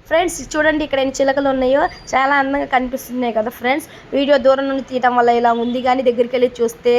Friends చూడండి ఇక్కడ ఎన్ని చిలకలు ఉన్నాయో, చాలా అందంగా కనిపిస్తున్నాయి కదా ఫ్రెండ్స్. వీడియో దూరం నుండి తీయటం వల్ల ఇలా ఉంది, కానీ దగ్గరికి వెళ్ళి చూస్తే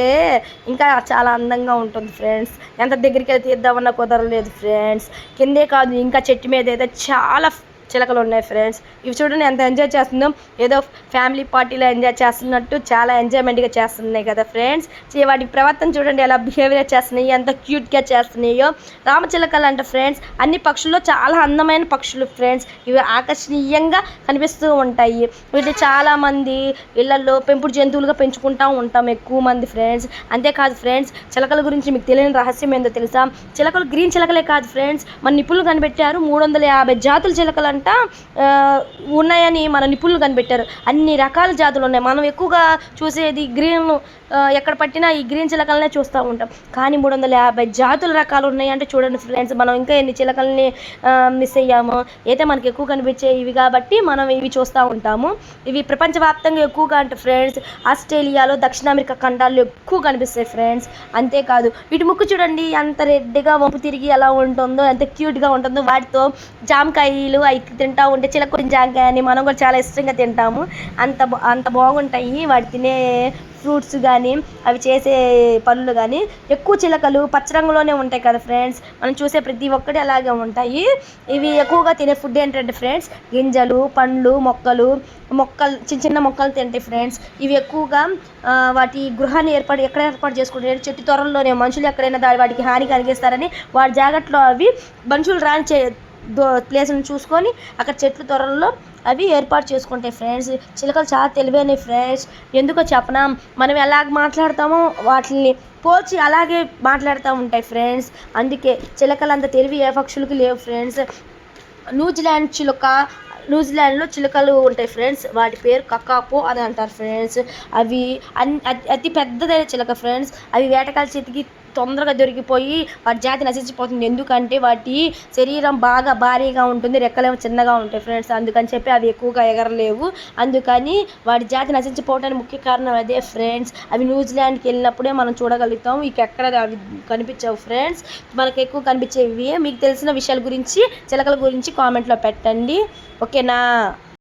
ఇంకా చాలా అందంగా ఉంటుంది ఫ్రెండ్స్. ఎంత దగ్గరికి వెళ్ళి తీద్దామన్నా కుదరలేదు ఫ్రెండ్స్. కిందే కాదు, ఇంకా చెట్టు మీద అయితే చాలా చిలకలు ఉన్నాయి ఫ్రెండ్స్. ఇవి చూడండి ఎంత ఎంజాయ్ చేస్తుందో, ఏదో ఫ్యామిలీ పార్టీలో ఎంజాయ్ చేస్తున్నట్టు చాలా ఎంజాయ్మెంట్గా చేస్తున్నాయి కదా ఫ్రెండ్స్. వాటి ప్రవర్తన చూడండి ఎలా బిహేవియర్ చేస్తున్నాయి, ఎంత క్యూట్గా చేస్తున్నాయో. రామచిలకలు అంట ఫ్రెండ్స్ అన్ని పక్షుల్లో చాలా అందమైన పక్షులు ఫ్రెండ్స్. ఇవి ఆకర్షణీయంగా కనిపిస్తూ ఉంటాయి. వీటిని చాలామంది ఇళ్లలో పెంపుడు జంతువులుగా పెంచుకుంటూ ఉంటాం ఎక్కువ మంది ఫ్రెండ్స్. అంతేకాదు ఫ్రెండ్స్, చిలకల గురించి మీకు తెలియని రహస్యం ఏందో తెలుసా? చిలకలు గ్రీన్ చిలకలే కాదు ఫ్రెండ్స్, మన నిపుణులు కనిపెట్టారు 350 జాతుల చిలకలు ఉన్నాయని మన నిపుణులు కనిపెట్టారు. అన్ని రకాల జాతులు ఉన్నాయి. మనం ఎక్కువగా చూసేది గ్రీన్, ఎక్కడ పట్టినా ఈ గ్రీన్ చిలకలనే చూస్తూ ఉంటాం. కానీ 350 జాతుల రకాలు ఉన్నాయంటే చూడండి ఫ్రెండ్స్, మనం ఇంకా ఎన్ని చిలకల్ని మిస్ అయ్యాము. అయితే మనకి ఎక్కువ కనిపించే ఇవి కాబట్టి మనం ఇవి చూస్తూ ఉంటాము. ఇవి ప్రపంచవ్యాప్తంగా ఎక్కువగా అంటే ఫ్రెండ్స్ ఆస్ట్రేలియాలో, దక్షిణ అమెరికా ఖండాల్లో ఎక్కువ కనిపిస్తాయి ఫ్రెండ్స్. అంతేకాదు వీటి ముక్కు చూడండి ఎంత రెడ్గా వంపు తిరిగి ఎలా ఉంటుందో, ఎంత క్యూట్గా ఉంటుందో. వాటితో జామకాయలు అవి తింటూ ఉంటే, చిలకూరి జామకాయ అని మనం కూడా చాలా ఇష్టంగా తింటాము. అంత బాగుంటాయి వాటి తినే ఫ్రూట్స్ కానీ, అవి చేసే పనులు కానీ. ఎక్కువ చిలకలు పచ్చ రంగులోనే ఉంటాయి కదా ఫ్రెండ్స్. మనం చూసే ప్రతి ఒక్కటి అలాగే ఉంటాయి. ఇవి ఎక్కువగా తినే ఫుడ్ ఏంటంటే ఫ్రెండ్స్ గింజలు, పండ్లు, మొక్కలు చిన్న చిన్న మొక్కలు తింటాయి ఫ్రెండ్స్. ఇవి ఎక్కువగా వాటి గృహాన్ని ఎక్కడ ఏర్పాటు చేసుకుంటాయి? చెట్టు త్వరల్లోనే. మనుషులు ఎక్కడైనా వాటికి హాని కలిగిస్తారని వాటి జాగ్రత్తలో అవి మనుషులు రాని ప్లేస్ని చూసుకొని అక్కడ చెట్లు త్వరల్లో అవి ఏర్పాటు చేసుకుంటాయి ఫ్రెండ్స్. చిలకలు చాలా తెలివైనవి ఫ్రెండ్స్. ఎందుకో చెప్పనా, మనం ఎలాగ మాట్లాడతామో వాటిని పోల్చి అలాగే మాట్లాడుతూ ఉంటాయి ఫ్రెండ్స్. అందుకే చిలకలు అంత తెలివి ఏ పక్షులకి లేవు ఫ్రెండ్స్. న్యూజిలాండ్లో చిలుకలు ఉంటాయి ఫ్రెండ్స్. వాటి పేరు కకాపో అని అంటారు ఫ్రెండ్స్. అవి అతి పెద్దదైన చిలక ఫ్రెండ్స్. అవి వేటగాళ్ళ చేతికి తొందరగా దొరికిపోయి వాటి జాతి నశించిపోతుంది. ఎందుకంటే వాటి శరీరం బాగా భారీగా ఉంటుంది, రెక్కలేమో చిన్నగా ఉంటాయి ఫ్రెండ్స్. అందుకని చెప్పి అవి ఎక్కువగా ఎగరలేవు. అందుకని వాటి జాతి నశించిపోవడానికి ముఖ్య కారణం అదే ఫ్రెండ్స్. అవి న్యూజిలాండ్కి వెళ్ళినప్పుడే మనం చూడగలుగుతాం. ఎక్కడ అవి కనిపించవు ఫ్రెండ్స్. మనకు ఎక్కువ కనిపించేవి. మీకు తెలిసిన విషయాల గురించి, చిలకల గురించి కామెంట్లో పెట్టండి. ఓకేనా?